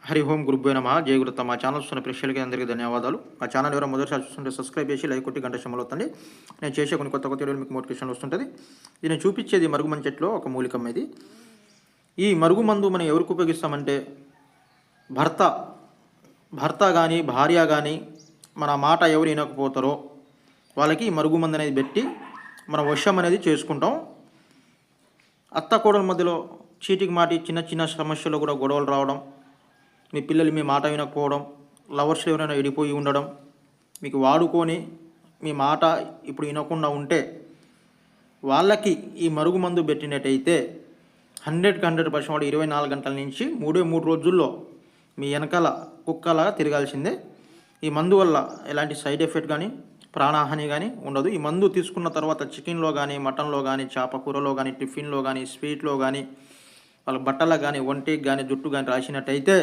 హరి ఓం గురుభ్యో నమః. జయ గురుత మా ఛానల్ చూస్తున్న ప్రేక్షకులకి అందరికీ ధన్యవాదాలు. ఆ ఛానల్ ఎవరైనా మొదటిసారి చూస్తుంటే సబ్స్క్రైబ్ చేసి లైక్ కొట్టి గంట సింబల్ వత్తండి. నేను చేసే కొన్ని కొత్త వీడియోలు మీకు నోటిఫికేషన్ వస్తుంటుంది. ఇది నేను చూపించేది మరుగుమందు చెట్లో ఒక మూలికం ఇది. ఈ మరుగుమందు మనం ఎవరికి ఉపయోగిస్తామంటే భర్త భర్త కానీ భార్య కానీ మన మాట ఎవరు వినకపోతారో వాళ్ళకి ఈ మరుగుమందు అనేది పెట్టి మన వశం అనేది చేసుకుంటాం. అత్త కోడల మధ్యలో చీటికి మాటి చిన్న చిన్న సమస్యలు కూడా గొడవలు రావడం, మీ పిల్లలు మీ మాట వినకపోవడం, లవర్స్ ఎవరైనా విడిపోయి ఉండడం, మీకు వాడుకొని మీ మాట ఇప్పుడు వినకుండా ఉంటే వాళ్ళకి ఈ మరుగుమందు పెట్టినట్టయితే 100% వాడు 24 గంటల నుంచి 3 రోజుల్లో మీ వెనకాల కుక్కలా తిరగాల్సిందే. ఈ మందు వల్ల ఎలాంటి సైడ్ ఎఫెక్ట్ కానీ ప్రాణహాని కానీ ఉండదు. ఈ మందు తీసుకున్న తర్వాత చికెన్లో కానీ మటన్లో కానీ చేప కూరలో కానీ టిఫిన్లో కానీ స్వీట్లో కానీ వాళ్ళ బట్టలకు కానీ ఒంటికి కానీ జుట్టు కానీ రాసినట్టయితే